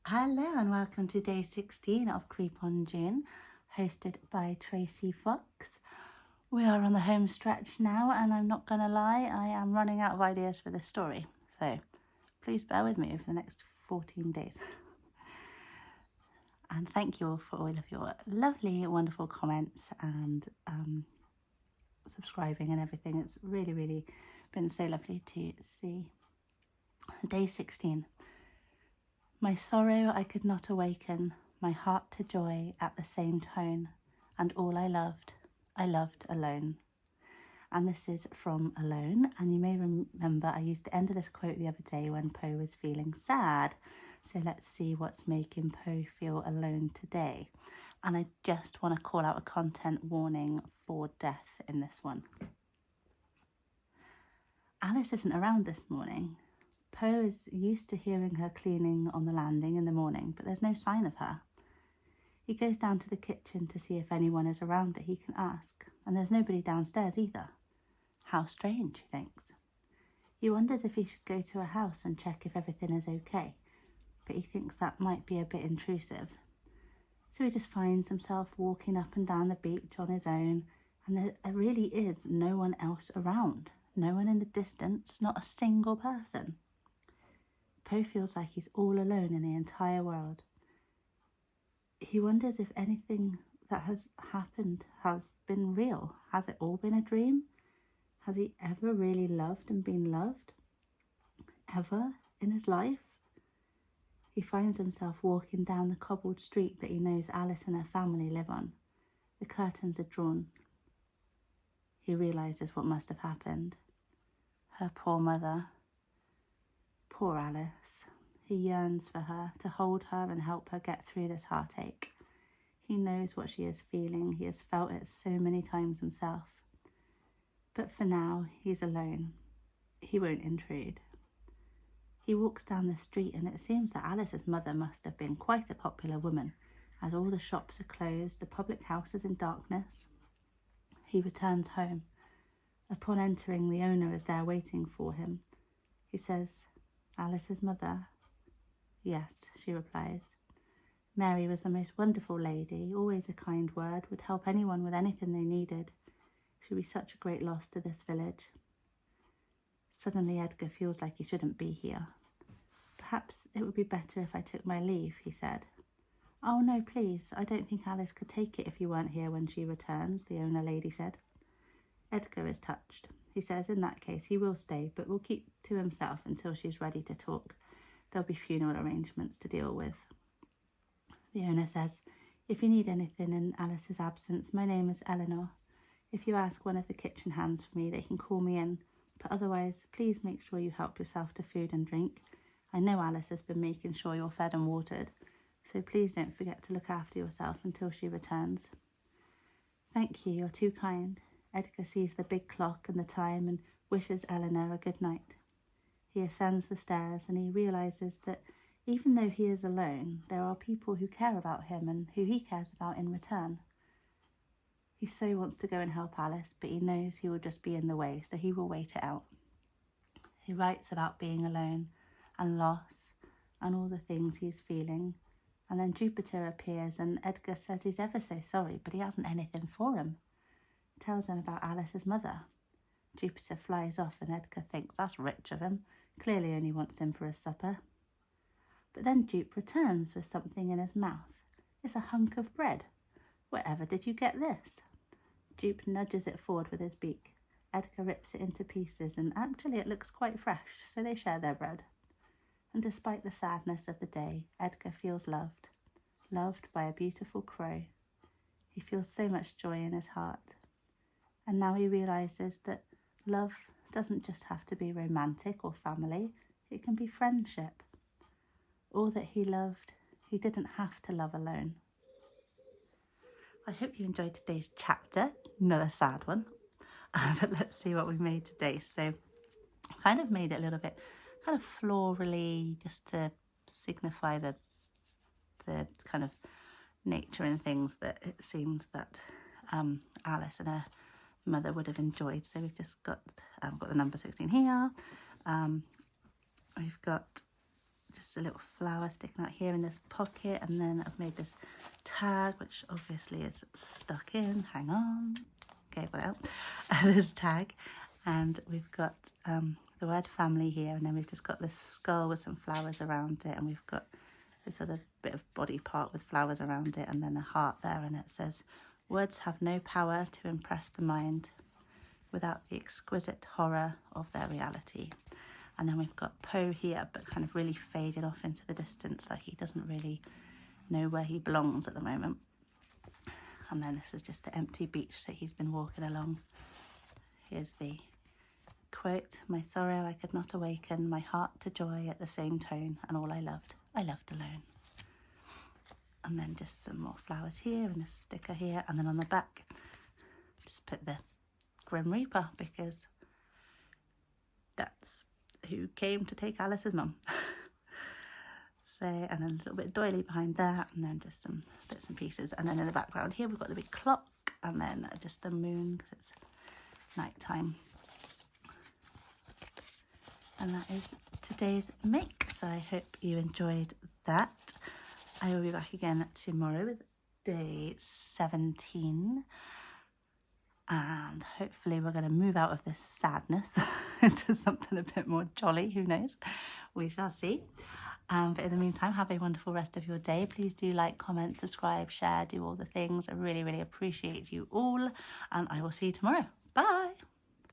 Hello and welcome to day 16 of Creep on June, hosted by Tracie Fox. We are on the home stretch now, and I'm not going to lie, I am running out of ideas for this story. So please bear with me over the next 14 days. And thank you all for all of your lovely, wonderful comments and subscribing and everything. It's really, really been so lovely to see. Day 16. My sorrow I could not awaken, my heart to joy at the same tone, and all I loved alone. And this is from Alone, and you may remember I used the end of this quote the other day when Poe was feeling sad. So let's see what's making Poe feel alone today. And I just want to call out a content warning for death in this one. Alice isn't around this morning. Poe is used to hearing her cleaning on the landing in the morning, but there's no sign of her. He goes down to the kitchen to see if anyone is around that he can ask, and there's nobody downstairs either. How strange, he thinks. He wonders if he should go to a house and check if everything is okay, but he thinks that might be a bit intrusive. So he just finds himself walking up and down the beach on his own, and there really is no one else around. No one in the distance, not a single person. Poe feels like he's all alone in the entire world. He wonders if anything that has happened has been real. Has it all been a dream? Has he ever really loved and been loved? Ever in his life? He finds himself walking down the cobbled street that he knows Alice and her family live on. The curtains are drawn. He realises what must have happened. Her poor mother. Poor Alice. He yearns for her, to hold her and help her get through this heartache. He knows what she is feeling. He has felt it so many times himself. But for now, he's alone. He won't intrude. He walks down the street, and it seems that Alice's mother must have been quite a popular woman, as all the shops are closed, the public house is in darkness. He returns home. Upon entering, the owner is there waiting for him. He says, "Alice's mother?" "Yes," she replies. Mary was the most wonderful lady, always a kind word, would help anyone with anything they needed. She'd be such a great loss to this village. Suddenly Edgar feels like he shouldn't be here. "Perhaps it would be better if I took my leave," he said. "Oh no, please, I don't think Alice could take it if you weren't here when she returns," the owner lady said. Edgar is touched. He says in that case he will stay, but will keep to himself until she's ready to talk. There'll be funeral arrangements to deal with. The owner says, "If you need anything in Alice's absence, my name is Eleanor. If you ask one of the kitchen hands for me, they can call me in. But otherwise, please make sure you help yourself to food and drink. I know Alice has been making sure you're fed and watered, so please don't forget to look after yourself until she returns." "Thank you, you're too kind." Edgar sees the big clock and the time and wishes Eleanor a good night. He ascends the stairs and he realises that even though he is alone, there are people who care about him and who he cares about in return. He so wants to go and help Alice, but he knows he will just be in the way, so he will wait it out. He writes about being alone and loss and all the things he's feeling, and then Jupiter appears and Edgar says he's ever so sorry, but he hasn't anything for him. Tells him about Alice's mother. Jupiter flies off and Edgar thinks that's rich of him, clearly only wants him for his supper. But then Jupe returns with something in his mouth. It's a hunk of bread. "Wherever did you get this?" Jupe nudges it forward with his beak. Edgar rips it into pieces and actually it looks quite fresh, so they share their bread. And despite the sadness of the day, Edgar feels loved. Loved by a beautiful crow. He feels so much joy in his heart. And now he realises that love doesn't just have to be romantic or family, it can be friendship. All that he loved, he didn't have to love alone. I hope you enjoyed today's chapter, another sad one, but let's see what we made today. So I kind of made it a little bit kind of florally, just to signify the kind of nature and things that it seems that Alice and her mother would have enjoyed. So we've just got the number 16 here. We've got just a little flower sticking out here in this pocket, and then I've made this tag, which obviously is stuck in. Hang on. Okay, got it out. This tag, and we've got the word family here, and then we've just got this skull with some flowers around it, and we've got this other bit of body part with flowers around it, and then a heart there, and it says, "Words have no power to impress the mind without the exquisite horror of their reality." And then we've got Poe here, but kind of really faded off into the distance, like he doesn't really know where he belongs at the moment. And then this is just the empty beach that he's been walking along. Here's the quote, "My sorrow I could not awaken, my heart to joy at the same tone, and all I loved alone." And then just some more flowers here, and a sticker here, and then on the back, just put the Grim Reaper, because that's who came to take Alice's mum. So, and then a little bit of doily behind that, and then just some bits and pieces. And then in the background here, we've got the big clock, and then just the moon, because it's night time. And that is today's make. So I hope you enjoyed that. I will be back again tomorrow with day 17. And hopefully we're going to move out of this sadness into something a bit more jolly. Who knows? We shall see. But in the meantime, have a wonderful rest of your day. Please do like, comment, subscribe, share, do all the things. I really, really appreciate you all. And I will see you tomorrow.